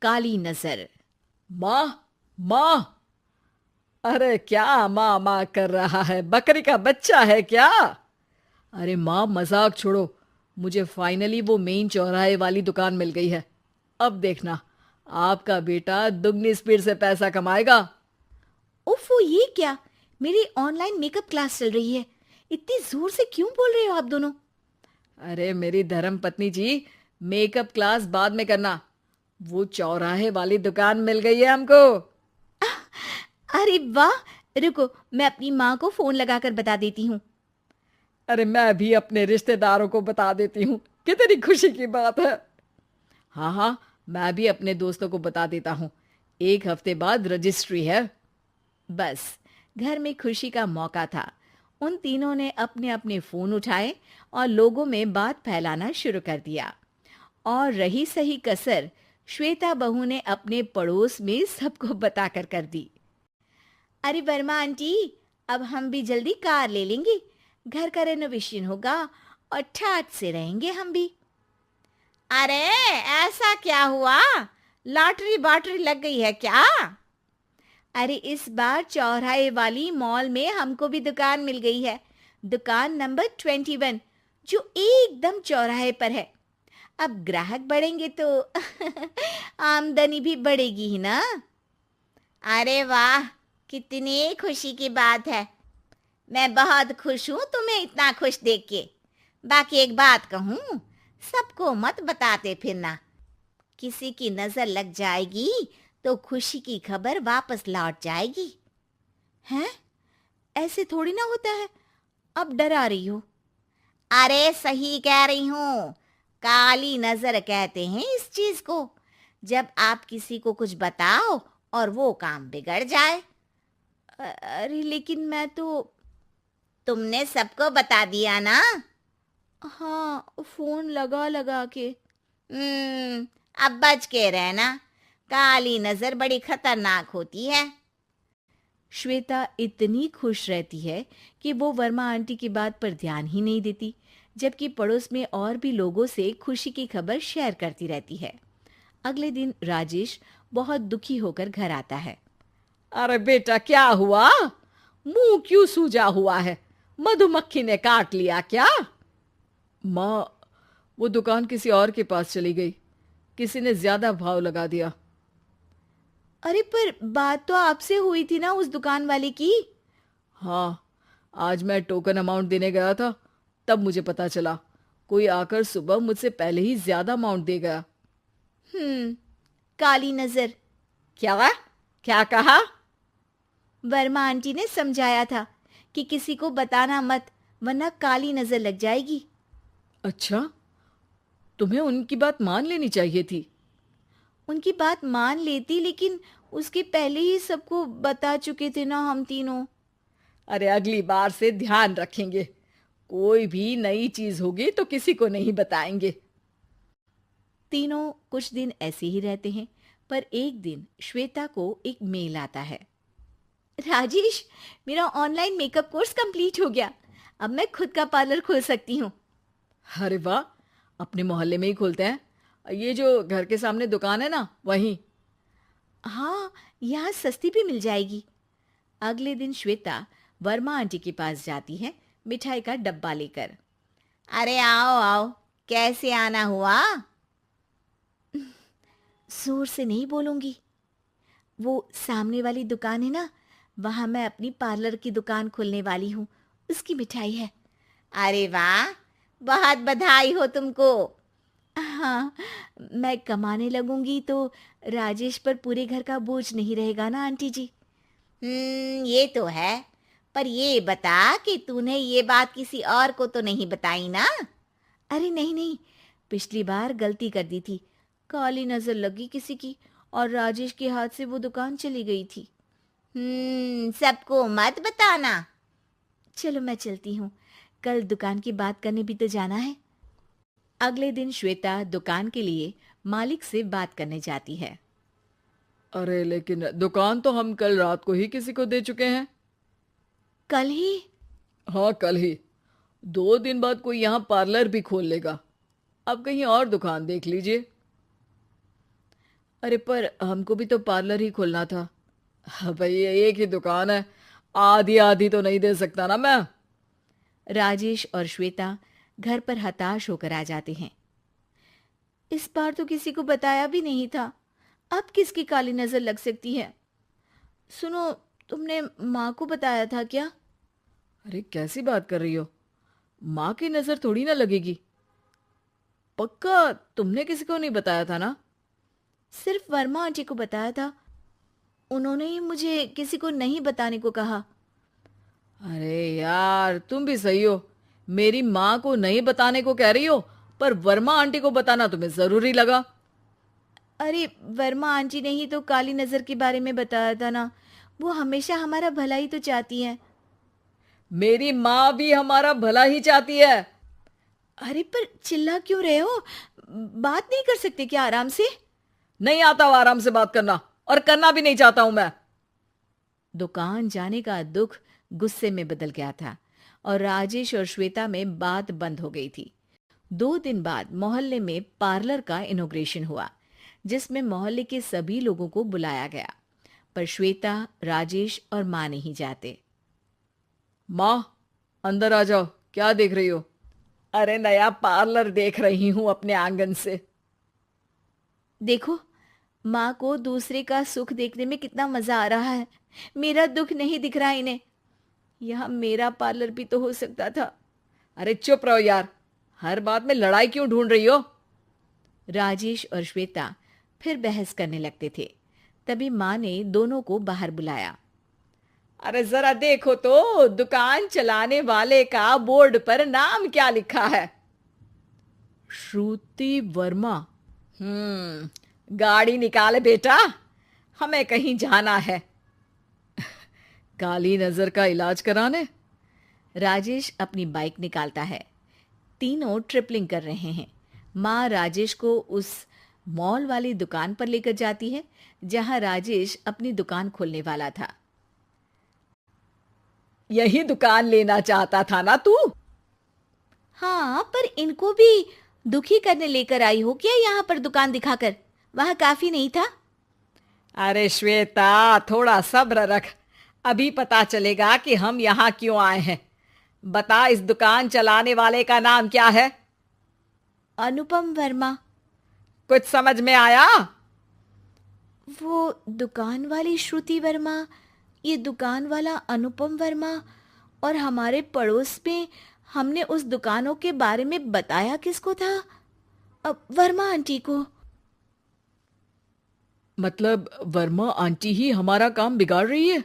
काली नजर। माँ, माँ, अरे क्या माँ माँ कर रहा है? बकरी का बच्चा है क्या? अरे माँ, मजाक छोड़ो। मुझे फाइनली वो मेन चौराहे वाली दुकान मिल गई है। अब देखना, आपका बेटा दुगनी स्पीड से पैसा कमाएगा। उफ़, ये क्या? मेरी ऑनलाइन मेकअप क्लास चल रही है। इतनी जोर से क्यों बोल रहे हो आप दोनों? अरे मेरी धर्म पत्नी जी, मेकअप क्लास बाद में करना। वो चौराहे वाली दुकान मिल गई है हमको। अरे वाह! रुको, मैं अपनी माँ को फोन लगाकर बता देती हूँ। अरे मैं भी अपने रिश्तेदारों को बता देती हूँ। कितनी खुशी की बात है। हाँ हाँ, मैं भी अपने दोस्तों को बता देता हूँ। 1 हफ्ते बाद रजिस्ट्री है। बस, घर में खुशी का मौका था। उन तीनों ने अपने अपने फोन उठाए और लोगों में बात फैलाना शुरू कर दिया। और रही सही कसर श्वेता बहू ने अपने पड़ोस में सबको बताकर कर दी। अरे वर्मा आंटी, अब हम भी जल्दी कार ले लेंगे। घर का रेनोवेशन होगा और ठाट से रहेंगे हम भी। अरे, ऐसा क्या हुआ? लॉटरी बाटरी लग गई है क्या? अरे, इस बार चौराहे वाली मॉल में हमको भी दुकान मिल गई है। दुकान नंबर 21, जो एकदम चौराहे पर है। अब ग्राहक बढ़ेंगे तो आमदनी भी बढ़ेगी ही ना। अरे वाह, कितनी खुशी की बात है। मैं बहुत खुश हूँ तुम्हें इतना खुश देख के। बाकी एक बात कहूँ, सबको मत बताते फिरना। किसी की नजर लग जाएगी तो खुशी की खबर वापस लौट जाएगी। हैं? ऐसे थोड़ी ना होता है। अब डरा रही हो। अरे सही कह रही हूँ। काली नजर कहते हैं इस चीज को, जब आप किसी को कुछ बताओ और वो काम बिगड़ जाए। अरे लेकिन मैं तो। तुमने सबको बता दिया ना? हाँ, फोन लगा लगा के। अब बच के रहना। काली नजर बड़ी खतरनाक होती है। श्वेता इतनी खुश रहती है कि वो वर्मा आंटी की बात पर ध्यान ही नहीं देती, जबकि पड़ोस में और भी लोगों से खुशी की खबर शेयर करती रहती है। अगले दिन राजेश बहुत दुखी होकर घर आता है। अरे बेटा, क्या हुआ? मुंह क्यों सूजा हुआ है? मधुमक्खी ने काट लिया क्या? माँ, वो दुकान किसी और के पास चली गई। किसी ने ज्यादा भाव लगा दिया। अरे पर बात तो आपसे हुई थी ना उस दुकान वाले की। हाँ, आज मैं टोकन अमाउंट देने गया था, तब मुझे पता चला। कोई आकर सुबह मुझसे पहले ही ज्यादा अमाउंट दे गया। काली नजर। क्या? क्या कहा? वर्मा आंटी ने समझाया था कि किसी को बताना मत, वरना काली नजर लग जाएगी। अच्छा, तुम्हें उनकी बात मान लेनी चाहिए थी। उनकी बात मान लेती, लेकिन उसके पहले ही सबको बता चुके थे ना हम तीनों। अरे अगली बार से ध्यान रखेंगे। कोई भी नई चीज होगी तो किसी को नहीं बताएंगे। तीनों कुछ दिन ऐसे ही रहते हैं, पर एक दिन श्वेता को एक मेल आता है। राजेश, मेरा ऑनलाइन मेकअप कोर्स कंप्लीट हो गया। अब मैं खुद का पार्लर खोल सकती हूँ। अरे वाह, अपने मोहल्ले में ही खोलते हैं। ये जो घर के सामने दुकान है ना, वहीं। हाँ, यहाँ सस्ती भी मिल जाएगी। अगले दिन श्वेता वर्मा आंटी के पास जाती है, मिठाई का डब्बा लेकर। अरे आओ आओ, कैसे आना हुआ? जोर से नहीं बोलूंगी। वो सामने वाली दुकान है ना, वहां मैं अपनी पार्लर की दुकान खोलने वाली हूँ। उसकी मिठाई है। अरे वाह, बहुत बधाई हो तुमको। हाँ, मैं कमाने लगूंगी तो राजेश पर पूरे घर का बोझ नहीं रहेगा ना आंटी जी। ये तो है। पर ये बता कि तूने ये बात किसी और को तो नहीं बताई ना? अरे नहीं नहीं, पिछली बार गलती कर दी थी। काली नजर लगी किसी की और राजेश के हाथ से वो दुकान चली गई थी। सबको मत बताना। चलो मैं चलती हूँ, कल दुकान की बात करने भी तो जाना है। अगले दिन श्वेता दुकान के लिए मालिक से बात करने जाती है। अरे लेकिन दुकान तो हम कल रात को ही किसी को दे चुके हैं। कल ही? हाँ, कल ही। 2 दिन बाद कोई यहाँ पार्लर भी खोल लेगा। अब कहीं और दुकान देख लीजिए। अरे पर हमको भी तो पार्लर ही खोलना था। हाँ भाई, एक ही दुकान है, आधी आधी तो नहीं दे सकता ना मैं। राजेश और श्वेता घर पर हताश होकर आ जाते हैं। इस बार तो किसी को बताया भी नहीं था, अब किसकी काली नजर लग सकती है। सुनो, तुमने माँ को बताया था क्या? अरे कैसी बात कर रही हो, माँ की नजर थोड़ी ना लगेगी। पक्का तुमने किसी को नहीं बताया था ना? सिर्फ वर्मा आंटी को बताया था, उन्होंने ही मुझे किसी को नहीं बताने को कहा। अरे यार, तुम भी सही हो। मेरी माँ को नहीं बताने को कह रही हो, पर वर्मा आंटी को बताना तुम्हें जरूरी लगा। अरे वर्मा आंटी ने ही तो काली नजर के बारे में बताया था ना, वो हमेशा हमारा भला ही तो चाहती है। मेरी माँ भी हमारा भला ही चाहती है। अरे पर चिल्ला क्यों रहे हो? बात नहीं कर सकते क्या आराम से? नहीं आता हो आराम से बात करना, और करना भी नहीं चाहता हूं मैं। दुकान जाने का दुख गुस्से में बदल गया था और राजेश और श्वेता में बात बंद हो गई थी। 2 दिन बाद मोहल्ले में पार्लर का इनॉग्रेशन हुआ, जिसमें मोहल्ले के सभी लोगों को बुलाया गया, पर श्वेता, राजेश और माँ नहीं जाते। माँ, अंदर आ जाओ, क्या देख रही हो? अरे नया पार्लर देख रही हूं अपने आंगन से। देखो, माँ को दूसरे का सुख देखने में कितना मजा आ रहा है, मेरा दुख नहीं दिख रहा इन्हें। यह मेरा पार्लर भी तो हो सकता था। अरे चुप रहो यार, हर बात में लड़ाई क्यों ढूंढ रही हो? राजेश और श्वेता फिर बहस करने लगते थे। तभी माँ ने दोनों को बाहर बुलाया। अरे जरा देखो तो, दुकान चलाने वाले का बोर्ड पर नाम क्या लिखा है? श्रुति वर्मा। गाड़ी निकाले बेटा, हमें कहीं जाना है। काली नजर का इलाज कराने? राजेश अपनी बाइक निकालता है। तीनों ट्रिपलिंग कर रहे हैं। माँ राजेश को उस मॉल वाली दुकान पर लेकर जाती है जहां राजेश अपनी दुकान खोलने वाला था। यही दुकान लेना चाहता था ना तू? हाँ, पर इनको भी दुखी करने लेकर आई हो क्या यहाँ पर दुकान दिखाकर? वहां काफी नहीं था? अरे श्वेता, थोड़ा सब्र रख, अभी पता चलेगा कि हम यहाँ क्यों आए हैं। बता, इस दुकान चलाने वाले का नाम क्या है? अनुपम वर्मा। कुछ समझ में आया? वो दुकान वाली श्रुति वर्मा, ये दुकान वाला अनुपम वर्मा, और हमारे पड़ोस में हमने उस दुकानों के बारे में बताया किसको था? वर्मा आंटी को। मतलब वर्मा आंटी ही हमारा काम बिगाड़ रही है?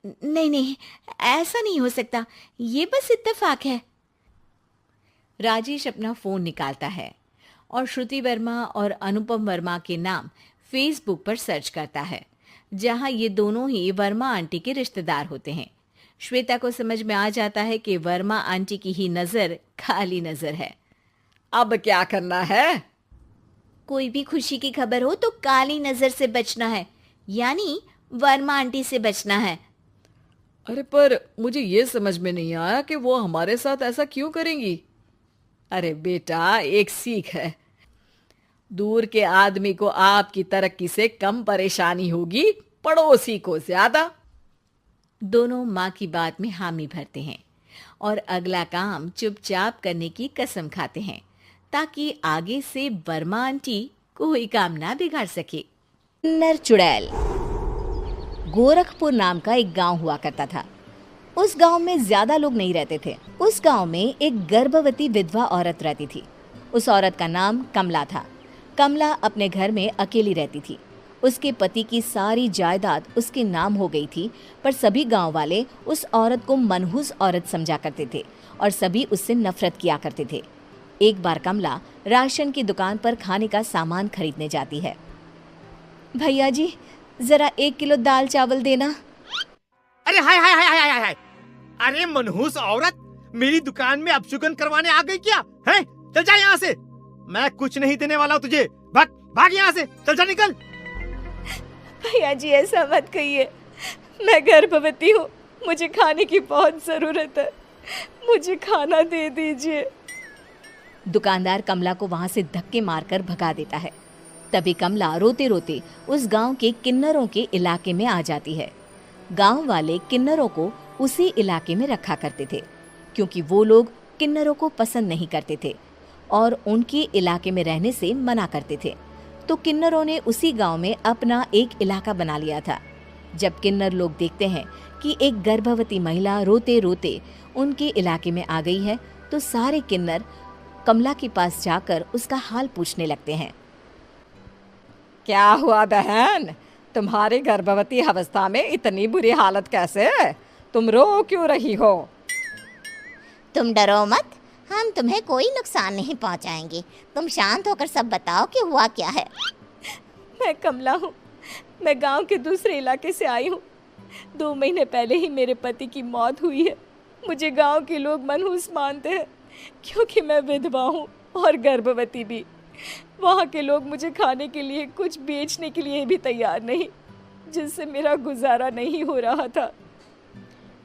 नहीं नहीं, ऐसा नहीं हो सकता, ये बस इत्तेफाक है। राजेश अपना फोन निकालता है और श्रुति वर्मा और अनुपम वर्मा के नाम फेसबुक पर सर्च करता है, जहां ये दोनों ही वर्मा आंटी के रिश्तेदार होते हैं। श्वेता को समझ में आ जाता है कि वर्मा आंटी की ही नजर काली नजर है। अब क्या करना है? कोई भी खुशी की खबर हो तो काली नजर से बचना है, यानी वर्मा आंटी से बचना है। अरे पर मुझे ये समझ में नहीं आया कि वो हमारे साथ ऐसा क्यों करेंगी। अरे बेटा, एक सीख है, दूर के आदमी को आपकी तरक्की से कम परेशानी होगी, पड़ोसी को ज्यादा। दोनों माँ की बात में हामी भरते हैं और अगला काम चुपचाप करने की कसम खाते हैं, ताकि आगे से वर्मा आंटी कोई काम ना बिगाड़ सके। नर चुड़ैल। गोरखपुर नाम का एक गांव हुआ करता था। उस गांव में ज्यादा लोग नहीं रहते थे। उस गांव में एक गर्भवती विधवा औरत रहती थी। उस औरत का नाम कमला था। कमला अपने घर में अकेली रहती थी। उसके पति की सारी जायदाद उसके नाम हो गई थी, पर सभी गांव वाले उस औरत को मनहूस औरत समझा करते थे और सभी उससे नफरत किया करते थे। एक बार कमला राशन की दुकान पर खाने का सामान खरीदने जाती है। भैया जी, जरा 1 किलो दाल चावल देना। अरे हाय हाय हाय हाय हाय हाय, अरे मनहूस औरत, मेरी दुकान में अपशुगन करवाने आ गई क्या? हैं? चल जा यहाँ से, मैं कुछ नहीं देने वाला हूँ तुझे। भाग भाग यहाँ से, चल जा, निकल। भैया जी, ऐसा मत कहिए, मैं गर्भवती हूँ, मुझे खाने की बहुत जरूरत है, मुझे खाना दे दीजिए। दुकानदार कमला को वहां से धक्के मारकर भगा देता है। तभी कमला रोते रोते उस गांव के किन्नरों के इलाके में आ जाती है। गांव वाले किन्नरों को उसी इलाके में रखा करते थे, क्योंकि वो लोग किन्नरों को पसंद नहीं करते थे और उनके इलाके में रहने से मना करते थे। तो किन्नरों ने उसी गांव में अपना एक इलाका बना लिया था। जब किन्नर लोग देखते हैं कि एक गर्भवती महिला रोते रोते उनके इलाके में आ गई है, तो सारे किन्नर कमला के पास जाकर उसका हाल पूछने लगते हैं। क्या हुआ बहन, तुम्हारी गर्भवती अवस्था में इतनी बुरी हालत कैसे? तुम रो क्यों रही हो? तुम डरो मत, हम तुम्हें कोई नुकसान नहीं पहुंचाएंगे। तुम शांत होकर सब बताओ कि हुआ क्या है। मैं कमला हूँ, मैं गांव के दूसरे इलाके से आई हूँ। 2 महीने पहले ही मेरे पति की मौत हुई है। मुझे गांव के लोग मनहूस मानते हैं, क्योंकि मैं विधवा हूँ और गर्भवती भी। वहाँ के लोग मुझे खाने के लिए कुछ बेचने के लिए भी तैयार नहीं, जिससे मेरा गुजारा नहीं हो रहा था।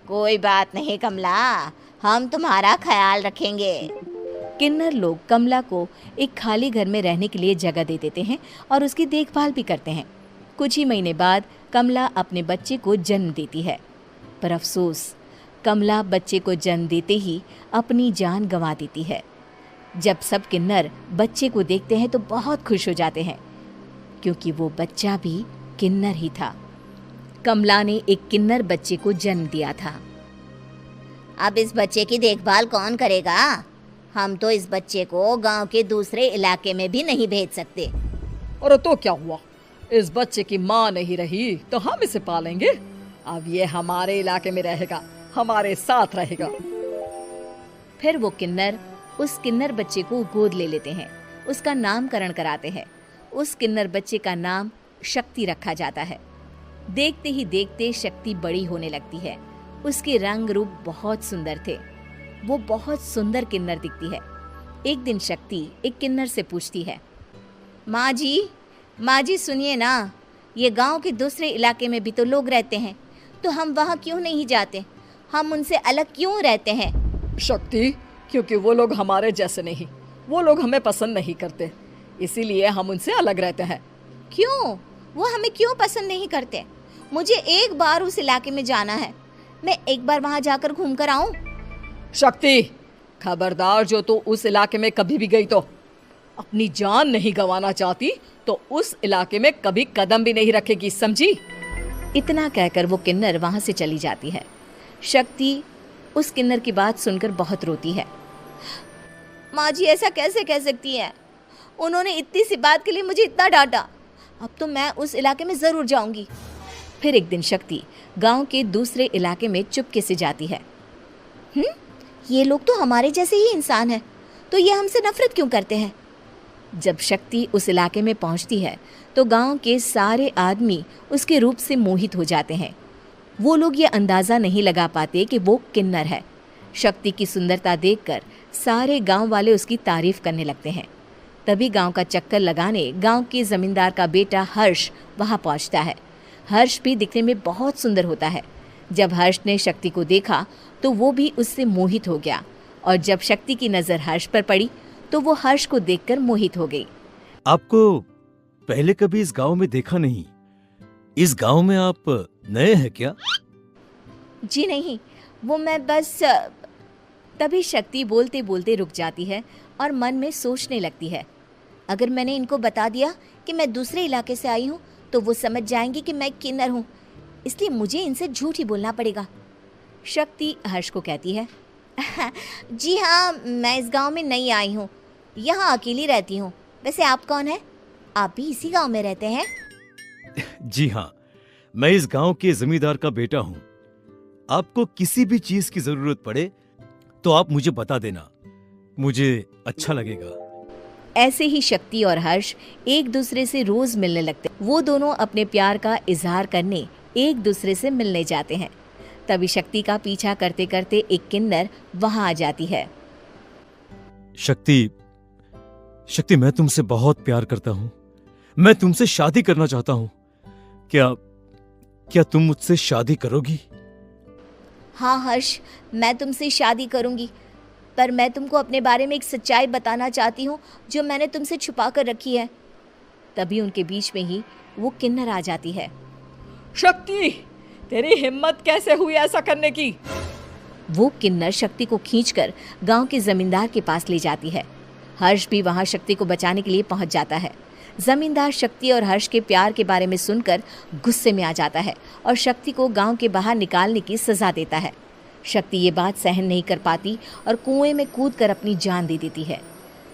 कोई बात नहीं कमला, हम तुम्हारा ख्याल रखेंगे। किन्नर लोग कमला को एक खाली घर में रहने के लिए जगह दे देते हैं और उसकी देखभाल भी करते हैं। कुछ ही महीने बाद कमला अपने बच्चे को जन्म देती है, पर अफसोस, कमला बच्चे को जन्म देते ही अपनी जान गंवा देती है। जब सब किन्नर बच्चे को देखते हैं तो बहुत खुश हो जाते हैं, क्योंकि वो बच्चा भी किन्नर ही था। कमला ने एक किन्नर बच्चे को जन्म दिया था। अब इस बच्चे की देखभाल कौन करेगा? हम तो इस बच्चे को गांव के दूसरे इलाके में भी नहीं भेज सकते। और तो क्या हुआ, इस बच्चे की माँ नहीं रही तो हम इसे पालेंगे। अब ये हमारे इलाके में रहेगा, हमारे साथ रहेगा। फिर वो किन्नर उस किन्नर बच्चे को गोद ले लेते हैं, उसका नामकरण कराते हैं। उस किन्नर बच्चे का नाम शक्ति रखा जाता है। देखते ही देखते शक्ति बड़ी होने लगती है। उसके रंग रूप बहुत सुंदर थे। वो बहुत सुंदर किन्नर दिखती है। एक दिन शक्ति एक किन्नर से पूछती है, माँ जी सुनिए ना, ये गांव के दूसरे इलाके में भी तो लोग रहते हैं, तो हम वहाँ क्यों नहीं जाते? हम उनसे अलग क्यों रहते हैं? शक्ति, क्योंकि वो लोग हमारे जैसे नहीं, वो लोग हमें पसंद नहीं करते, इसीलिए हम उनसे अलग रहते हैं। क्यों? वो हमें क्यों पसंद नहीं करते? मुझे एक बार उस इलाके में जाना है, मैं एक बार वहाँ जाकर घूम कर आऊँ। शक्ति, खबरदार, जो तू उस इलाके में कभी भी गई तो अपनी जान नहीं गंवाना चाहती तो उस इलाके में कभी कदम भी नहीं रखेगी, समझी? इतना कहकर वो किन्नर वहां से चली जाती है। शक्ति उस किन्नर की बात सुनकर बहुत रोती है। माँ जी ऐसा कैसे कह सकती हैं? उन्होंने इतनी सी बात के लिए मुझे इतना डांटा। अब तो मैं उस इलाके में ज़रूर जाऊंगी। फिर एक दिन शक्ति गांव के दूसरे इलाके में चुपके से जाती है। ये लोग तो हमारे जैसे ही इंसान हैं, तो ये हमसे नफरत क्यों करते हैं? जब शक्ति उस इलाके में पहुंचती है तो गांव के सारे आदमी उसके रूप से मोहित हो जाते हैं। वो लोग ये अंदाज़ा नहीं लगा पाते कि वो किन्नर है। शक्ति की सुंदरता देखकर सारे गांव वाले उसकी तारीफ करने लगते हैं। तभी गांव का चक्कर लगाने गांव के जमींदार का बेटा हर्ष वहां पहुंचता है। हर्ष भी दिखने में बहुत सुंदर होता है। जब हर्ष ने शक्ति को देखा तो वो भी उससे मोहित हो गया, और जब शक्ति की नज़र हर्ष पर पड़ी तो वो हर्ष को देखकर मोहित हो गई। आपको पहले कभी इस गांव में देखा नहीं। इस गांव में आप नए हैं क्या? जी नहीं, वो मैं बस। तभी शक्ति बोलते बोलते रुक जाती है और मन में सोचने लगती है। अगर मैंने इनको बता दिया कि मैं दूसरे इलाके से आई हूँ तो वो समझ जाएंगे कि मैं किन्नर हूँ, इसलिए मुझे इनसे झूठ ही बोलना पड़ेगा। शक्ति हर्ष को कहती है, जी हाँ, मैं इस गांव में नई आई हूँ, यहाँ अकेली रहती हूँ। वैसे आप कौन है? आप भी इसी गांव में रहते हैं? जी हाँ, मैं इस गांव के जमींदार का बेटा हूँ। आपको किसी भी चीज की जरूरत पड़े तो आप मुझे बता देना, मुझे अच्छा लगेगा। ऐसे ही शक्ति और हर्ष एक दूसरे से रोज मिलने लगते। वो दोनों अपने प्यार का इजहार करने एक दूसरे से मिलने जाते हैं। तभी शक्ति का पीछा करते करते एक किन्नर वहां आ जाती है। शक्ति, मैं तुमसे बहुत प्यार करता हूँ। मैं तुमसे शादी करना चाहता हूँ। क्या तुम मुझसे शादी करोगी? हाँ हर्ष, मैं तुमसे शादी करूंगी, पर मैं तुमको अपने बारे में एक सच्चाई बताना चाहती हूँ जो मैंने तुमसे छुपा कर रखी है। तभी उनके बीच में ही वो किन्नर आ जाती है। शक्ति, तेरी हिम्मत कैसे हुई ऐसा करने की? वो किन्नर शक्ति को खींचकर गांव के जमींदार के पास ले जाती है। हर्ष भी वहां शक्ति को बचाने के लिए पहुंच जाता है। जमींदार शक्ति और हर्ष के प्यार के बारे में सुनकर गुस्से में आ जाता है और शक्ति को गांव के बाहर निकालने की सजा देता है। शक्ति ये बात सहन नहीं कर पाती और कुएं में कूदकर अपनी जान दे देती है।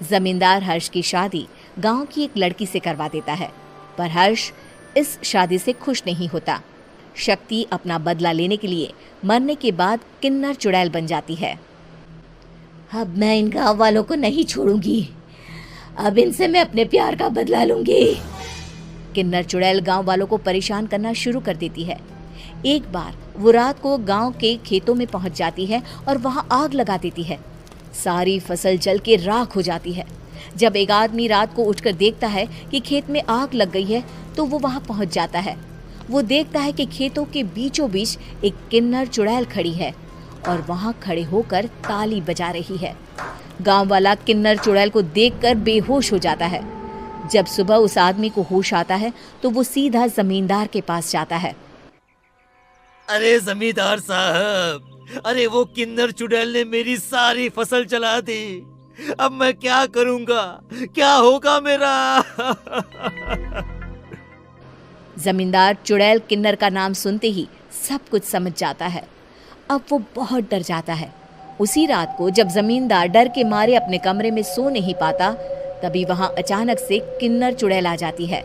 जमींदार हर्ष की शादी गांव की एक लड़की से करवा देता है, पर हर्ष इस शादी से खुश नहीं होता। शक्ति अपना बदला लेने के लिए मरने के बाद किन्नर चुड़ैल बन जाती है। अब मैं इन गांव वालों को नहीं छोड़ूंगी, अब इनसे मैं अपने प्यार का बदला लूंगी। किन्नर चुड़ैल गांव वालों को परेशान करना शुरू कर देती है। एक बार वो रात को गांव के खेतों में पहुंच जाती है और वहां आग लगा देती है। सारी फसल जल के राख हो जाती है। जब एक आदमी रात को उठकर देखता है कि खेत में आग लग गई है तो वो वहां पहुंच जाता है। वो देखता है कि खेतों के बीचों बीच एक किन्नर चुड़ैल खड़ी है और वहां खड़े होकर ताली बजा रही है। गांव वाला किन्नर चुड़ैल को देखकर बेहोश हो जाता है। जब सुबह उस आदमी को होश आता है तो वो सीधा जमींदार के पास जाता है। अरे जमींदार साहब, अरे वो किन्नर चुड़ैल ने मेरी सारी फसल जला दी। अब मैं क्या करूंगा, क्या होगा मेरा? जमींदार चुड़ैल किन्नर का नाम सुनते ही सब कुछ समझ जाता है। अब वो बहुत डर जाता है। उसी रात को जब जमींदार डर के मारे अपने कमरे में सो नहीं पाता, तभी वहां अचानक से किन्नर चुड़ैल आ जाती है।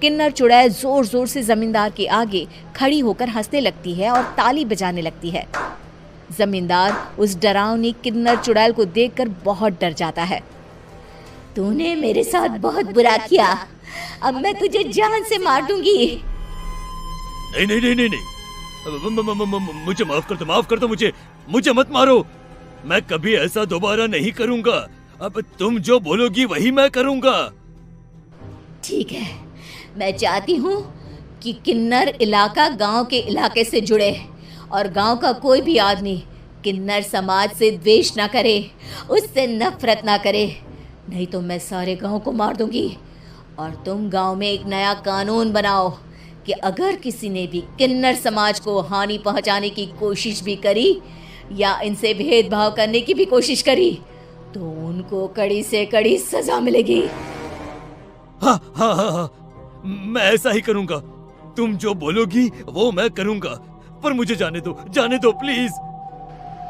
किन्नर चुड़ैल जोर जोर से जमींदार के आगे खड़ी होकर हंसने लगती है और ताली बजाने लगती है। जमींदार उस डरावनी किन्नर चुड़ैल को देखकर बहुत डर जाता है। तूने मेरे साथ बहुत बुरा किया, अब मैं तुझे जान से मार दूंगी। नहीं नहीं नहीं नहीं नहीं, मुझे माफ कर दो, मुझे मत मारो। मैं कभी ऐसा दोबारा नहीं करूंगा। अब तुम जो बोलोगी वही मैं करूंगा। ठीक है, मैं चाहती हूँ कि किन्नर इलाका गांव के इलाके से जुड़े और गांव का कोई भी आदमी किन्नर समाज से द्वेष ना करे, उससे नफरत ना करे, नहीं तो मैं सारे गांव को मार दूंगी। और तुम गांव में एक नया कानून बनाओ कि अगर किसी ने भी किन्नर समाज को हानि पहुंचाने की कोशिश भी करी या इनसे भेदभाव करने की भी कोशिश करी तो उनको कड़ी से कड़ी सजा मिलेगी। हाँ हाँ हाँ हाँ, मैं ऐसा ही करूंगा। तुम जो बोलोगी वो मैं करूंगा, पर मुझे जाने दो प्लीज।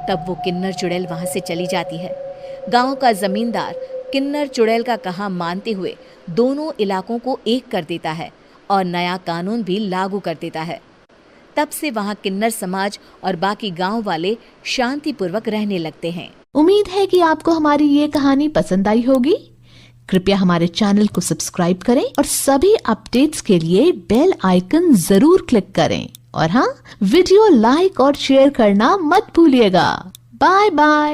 तब वो किन्नर चुड़ैल वहां से चली जाती है। गांव का जमींदार किन्नर चुड़ैल का कहा मानते हुए दोनों इलाकों को एक कर देता है और नया कानून भी लागू कर देता है। तब से वहां किन्नर समाज और बाकी गांव वाले शांतिपूर्वक रहने लगते हैं। उम्मीद है कि आपको हमारी ये कहानी पसंद आई होगी। कृपया हमारे चैनल को सब्सक्राइब करें और सभी अपडेट्स के लिए बेल आइकन जरूर क्लिक करें। और हाँ, वीडियो लाइक और शेयर करना मत भूलिएगा। Bye bye.